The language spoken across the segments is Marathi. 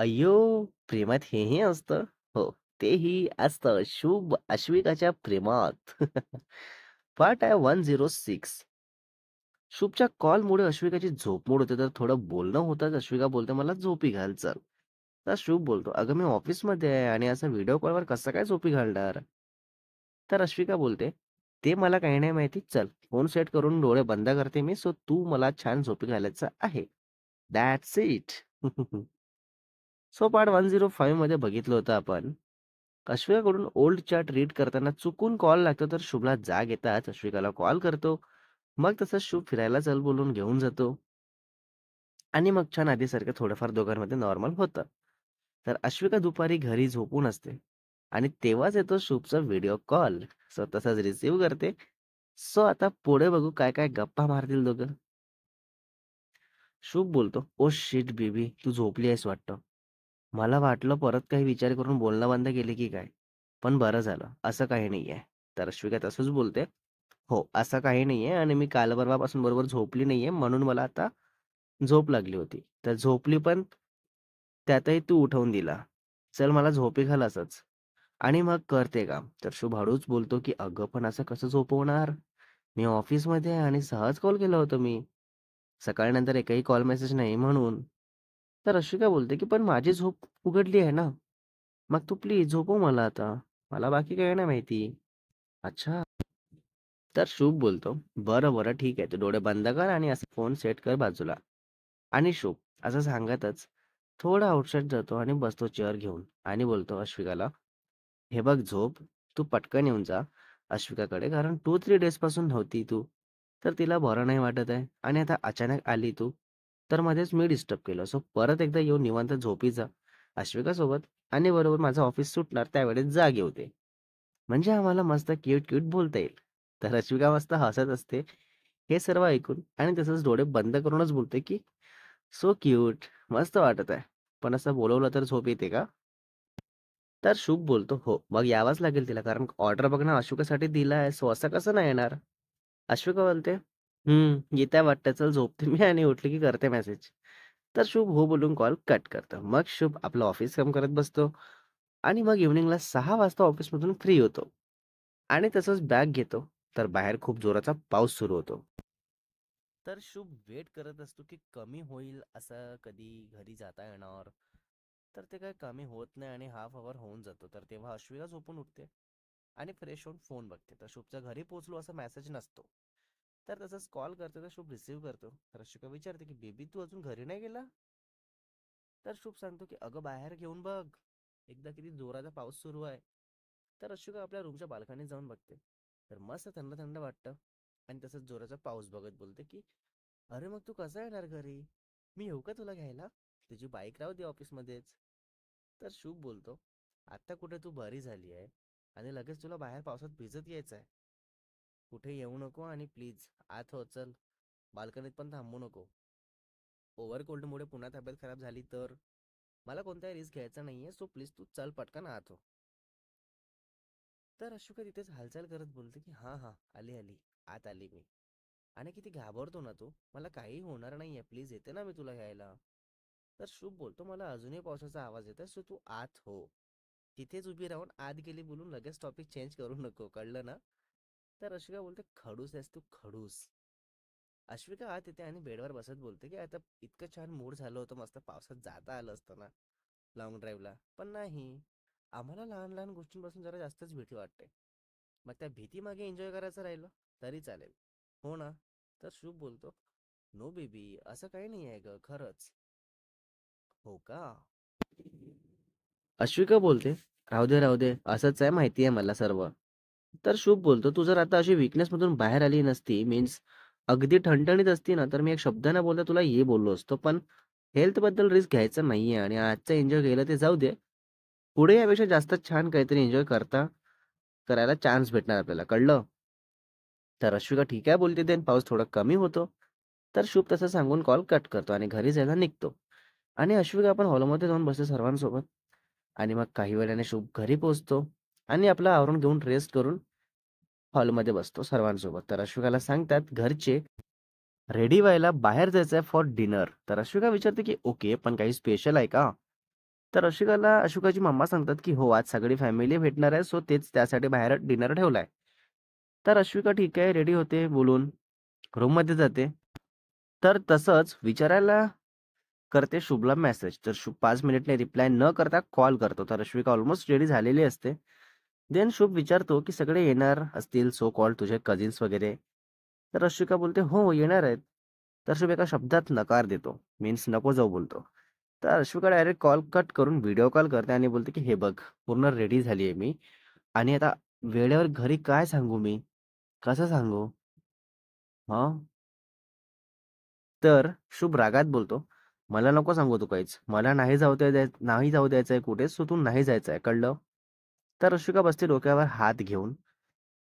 अय्यो! प्रेमात हेही असतं. हो, तेही असतं. शुभ अश्विकाच्या प्रेमात. पार्ट आहे 106. शुभच्या कॉलमुळे अश्विकाची झोप मोड होते. तर थोडं बोलणं होताच अश्विका बोलते, "मला झोपी घाल चल." तर शुभ बोलतो, "अगं मी ऑफिसमध्ये आहे आणि असं व्हिडिओ कॉलवर कसं काय झोपी घालणार?" तर अश्विका बोलते, "ते मला काही नाही माहिती. चल, फोन सेट करून डोळे बंद करते मी. सो तू मला छान झोपी घालायचं आहे. That's it." सो पार्ट 105 मध्ये बघितलं होतं आपण. अश्विकाकडून ओल्ड चॅट रीड करताना चुकून कॉल लागतो तर शुभला जाग येताच अश्विकाला कॉल करतो. मग तसंच शुभ फिरायला चल बोलून घेऊन जातो आणि मग छान आधीसारखं थोडंफार दोघांमध्ये नॉर्मल होतं. तर अश्विका दुपारी घरी झोपून असते आणि तेव्हाच येतो शुभचा व्हिडिओ कॉल. सो तसाच रिसीव्ह करते. सो आता पुढे बघू काय काय गप्पा मारतील दोघं. शुभ बोलतो, "ओ शिट बेबी, तू झोपली आहेस वाटतं. मला वाटलं परत काही विचार करून बोलणं बंद केले की काय? पण बरं झालं, असं काही नाहीये." तर अश्विका तसंच बोलते, "हो, असं काही नाहीये आणि मी काल परवापासून बरोबर झोपली नाहीये म्हणून मला आता झोप लागली होती. तर झोपली पण त्यातही तू उठवून दिला. चल मला झोपी घाल असंच आणि मग करते काम." तर शुभ हळूच बोलतो, की "अगं पण असं कसं झोपवणार? मी ऑफिसमध्ये आहे आणि सहज कॉल केला होता मी. सकाळनंतर एकही कॉल मेसेज नाही म्हणून." तर अश्विका बोलते, की "पण माझी झोप उघडली आहे ना. मग तू प्लीज झोपव मला आता. मला बाकी काही नाही माहिती." "अच्छा." तर शुभ बोलतो, "बरं, बरं ठीक आहे. तू डोळे बंद कर आणि असा फोन सेट कर बाजूला." आणि शुभ असं सांगतच थोडा आउटसाइड जातो आणि बसतो चेअर घेऊन आणि बोलतो अश्विकाला, "हे बघ झोप, तू पटकन येऊन जा अश्विकाकडे कारण 2-3 डेज पासून नव्हती तू. तर तिला बरं नाही वाटत आहे आणि आता अचानक आली तू, तर मध्येच मी डिस्टर्ब केलं. सो परत एकदा येऊन निवांत झोपी जा अश्विकासोबत आणि बरोबर माझं ऑफिस सुटणार त्यावेळेस जाग येऊ म्हणजे आम्हाला मस्त क्यूट-क्यूट बोलता येईल." तर अश्विका मस्त हसत असते. हे सर्व ऐकून आणि तसंच डोळे बंद करूनच बोलते, की "सो क्यूट, मस्त वाटत आहे. पण असं बोलवलं तर झोप येते का?" तर शुभ बोलतो, "हो, मग यावंच लागेल तिला कारण ऑर्डर बघ ना अश्विकासाठी दिला आहे, सो असं कसं नाही येणार?" अश्विका बोलते, येत आहे वाटतं. चल झोपते मी आणि उठली की करते मेसेज." तर शुभ हो बोलून कॉल कट करतो. मग शुभ आपलं ऑफिस काम करत बसतो आणि मग इव्हनिंगला 6 वाजता ऑफिसमधून फ्री होतो आणि तसंच बॅग घेतो, तर बाहेर खूप जोराचा पाऊस सुरू होतो. तर शुभ वेट करत असतो की कमी होईल असं कधी घरी जाता येणार. तर ते काही कमी होत नाही आणि हाफ अवर होऊन जातो. तर तेव्हा अश्विका झोपून उठते आणि फ्रेश होऊन फोन बघते. तर शुभच्या घरी पोहोचलो असा मेसेज नसतो. तर तसंच कॉल करते तर शुभ रिसीव्ह करतो. तर अश्विका विचारते की बेबी तू अजून घरी नाही गेला? तर शुभ सांगतो की अगं बाहेर घेऊन बघ. एकदा किती जोराचा पाऊस सुरू आहे. तर अश्विका आपल्या रूमच्या बाल्कनीत जाऊन बघते. तर मस्त थंड थंड वाटतं आणि तसंच जोराचा पाऊस बघत बोलते की "अरे मग तू कसा येणार घरी? मी येऊ का तुला घ्यायला? तुझी बाईक राहू दे ऑफिसमध्येच." तर शुभ बोलतो, "आता कुठे तू बरी झाली आहे आणि लगेच तुला बाहेर पावसात भिजत यायचं आहे. कुठे येऊ नको आणि प्लीज आत हो चल. बाल्कनीत पण थांबू नको. ओव्हर कोल्डमुळे पुन्हा तब्येत खराब झाली तर? मला कोणताही रिस्क घ्यायचा नाहीये, सो प्लीज तू चल पटकन आत हो." तर अशोका तिथेच हालचाल करत बोलते की "हां हां, आली आली, आत आली मी. आणि किती घाबरतो ना तू. मला काही होणार नाहीये, प्लीज येते ना मी तुला घ्यायला." तर शुभ बोलतो, "मला अजूनही पावसाचा आवाज येतोय, सो तू आत हो." तिथेच उभी राहून आत गेली बोलून लगेच टॉपिक चेंज करू नको, कळलं ना? तर अश्विका बोलते, "खडूस आहेस तू खडूस." अश्विका आत येते आणि बेडवर बसत बोलते की आता इतकं छान मूड झालं होतं, मस्त पावसात जाता आलं असतं ना लॉंग ड्राईव्हला. पण नाही, आम्हाला लहान लहान गोष्टींपासून जरा जास्तच भीती वाटते. मग त्या भीतीमागे एन्जॉय करायचं राहिलं तरी चालेल, हो ना? तर शुभ बोलतो, "नो बेबी, असं काही नाही आहे ग खरंच." "हो का?" अश्विका बोलते, "राहू दे, राहू दे. असंच आहे, माहिती आहे मला सर्व." तर शुभ बोलतो, "तू जर आता अशी वीकनेसमधून बाहेर आली नसती, मीन्स अगदी ठणठणीत असती ना, तर मी एक शब्द न बोलता तुला ये बोललो असतो. पण हेल्थबद्दल रिस्क घ्यायचं नाहीये आणि आजचं एन्जॉय केलं ते जाऊ दे. पुढे यापेक्षा जास्त छान काहीतरी एन्जॉय करायला चान्स भेटणार आपल्याला, कळलं?" तर अश्विका ठीक आहे बोलते देन पाऊस थोडा कमी होतो. तर शुभ तसं सांगून कॉल कट करतो आणि घरी जायला निघतो. आणि अश्विका आपण हॉलमध्ये जाऊन बसते सर्वांसोबत आणि मग काही वेळाने शुभ घरी पोहोचतो आणि आपलं आवरून घेऊन रेस्ट करून हॉलमध्ये बसतो सर्वांसोबत. तर अश्विकाला सांगतात घरचे, रेडी व्हायला बाहेर जायचं आहे फॉर डिनर. तर अश्विका विचारते की "ओके, पण काही स्पेशल आहे का?" तर अशोकाची मम्मा सांगतात, की "हो, आज सगळी फॅमिली भेटणार आहे, सो तेच त्यासाठी बाहेर डिनर ठेवलाय." तर अश्विका ठीक आहे, रेडी होते बोलून, रूममध्ये जाते. तर तसंच विचारायला करते शुभला मेसेज. तर शुभ 5 मिनिटने रिप्लाय न करता कॉल करतो. तर अश्विका ऑलमोस्ट रेडी झालेली असते. देन शुभ विचारतो, की "सगळे येणार असतील सो कॉल्ड तुझे कझिन्स वगैरे?" तर अश्विका बोलते, "हो, येणार आहेत." तर शुभ एका शब्दात नकार देतो. मीन्स नको जाऊ बोलतो. तर अश्विका डायरेक्ट कॉल कट करून व्हिडिओ कॉल करते आणि बोलते, की "हे बघ, पूर्ण रेडी झाली आहे मी आणि आता वेळेवर घरी काय सांगू मी? कसं सांगू?" हां. तर शुभ रागात बोलतो, "मला नको सांगू तू काहीच. मला नाही जाऊ द्यायचंय कुठेच, सो तू नाही जायचंय, कळलं?" तर अश्विका बसते डोक्यावर हात घेऊन.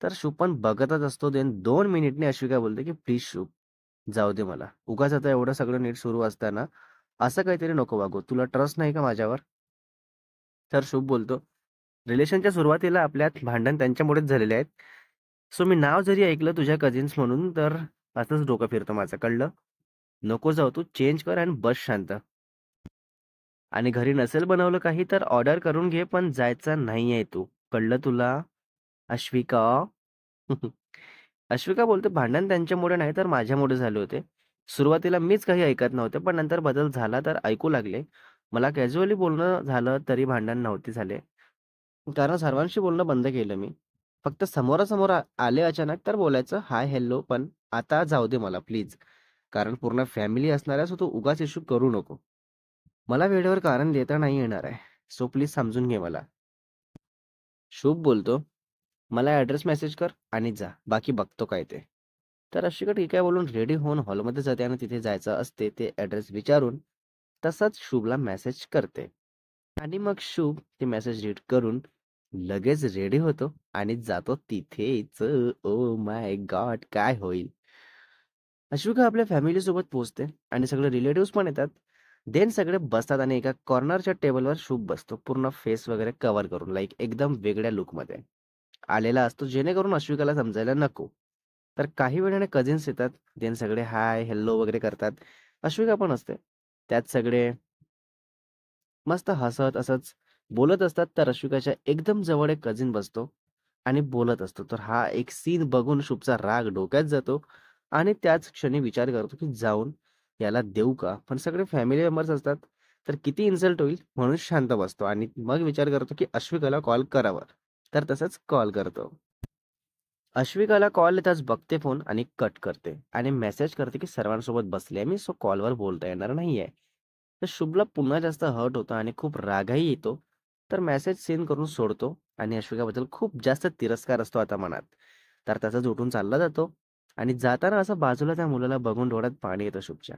तर शुभ पण बघतच असतो. देन 2 मिनिटने अश्विका बोलते, की "प्लीज शुभ, जाऊ दे मला. उगाच आता एवढं सगळं नीट सुरू असताना असं काहीतरी नको वागू. तुला ट्रस्ट नाही का माझ्यावर?" तर शुभ बोलतो, "रिलेशनच्या सुरुवातीला आपल्यात भांडण त्यांच्यामुळेच झालेले आहेत. सो मी नाव जरी ऐकलं तुझ्या कझिन्स म्हणून, तर असंच डोकं फिरतं माझं, कळलं? नको जाऊ तू, चेंज कर आणि बस शांत. आणि घरी नसेल बनवलं काही तर ऑर्डर करून घे, पण जायचं नाहीये तू. कळलं तुला? अश्विका." अश्विका बोलते, "भांडण त्यांच्यामुळे नाही तर माझ्यामुळे झाले होते. सुरुवातीला मीच काही ऐकत नव्हते, पण नंतर बदल झाला तर ऐकू लागले. मला कॅज्युअली बोलणं झालं तरी भांडण नव्हते झाले. कारण सर्वांशी बोलणं बंद केलं मी. फक्त समोरासमोर आले अचानक तर बोलायचं हाय, हेल्लो, पण आता जाऊ दे मला प्लीज. कारण पूर्ण फॅमिली असणार आहे, सो तू उगाच इश्यू करू नको. मला वेळेवर कारण देता नाही येणार आहे. सो प्लीज समजून घे मला." शुभ बोलतो, "मला ॲड्रेस मेसेज कर आणि जा. बाकी बघतो काय ते." तर अशिका ठीक आहे बोलून रेडी होऊन हॉलमध्ये जाते आणि तिथे जायचं असते ते ॲड्रेस विचारून. तसाच शुभला मेसेज करते. आणि मग शुभ ते मेसेज रीड करून लगेच रेडी होतो आणि जातो तिथेच. Oh my God! काय होईल? अश्विका आपल्या फॅमिलीसोबत पोहोचते आणि सगळे रिलेटिव्हज पण येतात. देन सगळे बसतात आणि एका कॉर्नरच्या टेबलवर शुभ बसतो. पूर्ण फेस वगैरे कव्हर करून, लाईक एकदम वेगळ्या लूकमध्ये आलेला असतो, जेणेकरून अश्विकाला समजायला नको. तर काही वेळाने कझिन्स येतात. देन सगळे हाय, हेल्लो वगैरे करतात. अश्विका पण असते. त्यात सगळे मस्त हसत असंच बोलत असतात. तर अश्विकाच्या एकदम जवळ एक कझिन बसतो आणि बोलत असतो. तर हा एक सीन बघून शुभचा राग डोक्यात जातो आणि त्याच क्षणी विचार करतो, की जाऊन याला देऊ का? पण सगळे फॅमिली मेंबर्स असतात, तर किती इन्सल्ट होईल म्हणून शांत बसतो आणि मग विचार करतो, की अश्विकाला कॉल करावा. तर तसंच कॉल करतो. अश्विकाला कॉल येताच बघते फोन आणि कट करते आणि मेसेज करते, की सर्वांसोबत बसले आहे मी, सो कॉलवर बोलता येणार नाहीये. तर शुभला पुन्हा जास्त हर्ट होतं आणि खूप रागही येतो. तर मेसेज सेंड करून सोडतो आणि अश्विकाबद्दल खूप जास्त तिरस्कार असतो आता मनात. तर तसाच उठून चालला जातो आणि जाताना असं बाजूला त्या मुलाला बघून डोळ्यात पाणी येतं शुभच्या.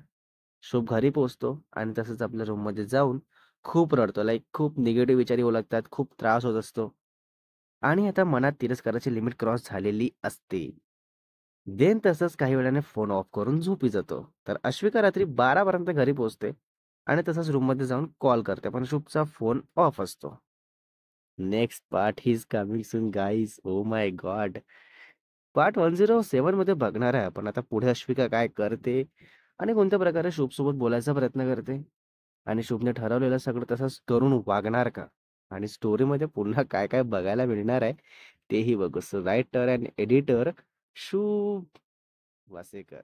शुभ घरी पोहोचतो आणि तसंच आपल्या रूममध्ये जाऊन खूप रडतो. लाईक खूप निगेटिव्ह विचार येऊ लागतात, खूप त्रास होत असतो आणि आता मनात तिरस्काराची लिमिट क्रॉस झालेली असते. देन तसंच काही वेळाने फोन ऑफ करून झोपी जातो. तर अश्विका रात्री 12 पर्यंत घरी पोहोचते आणि तसंच रूममध्ये जाऊन कॉल करते. पण शुभचा फोन ऑफ असतो. Next part is coming soon guys. Oh my God! Part 107 मध्ये बघणार आहे आपण. आता पुढे अश्विका काय करते आणि कोणत्या प्रकारे शुभसोबत बोलायचा प्रयत्न करते आणि शुभने ठरवलेलं सगळं तसंच करून वागणार का? आणि स्टोरीमध्ये पुन्हा काय-काय बघायला मिळणार आहे तेही बघू. सो रायटर एंड एडिटर शुभ वासेकर.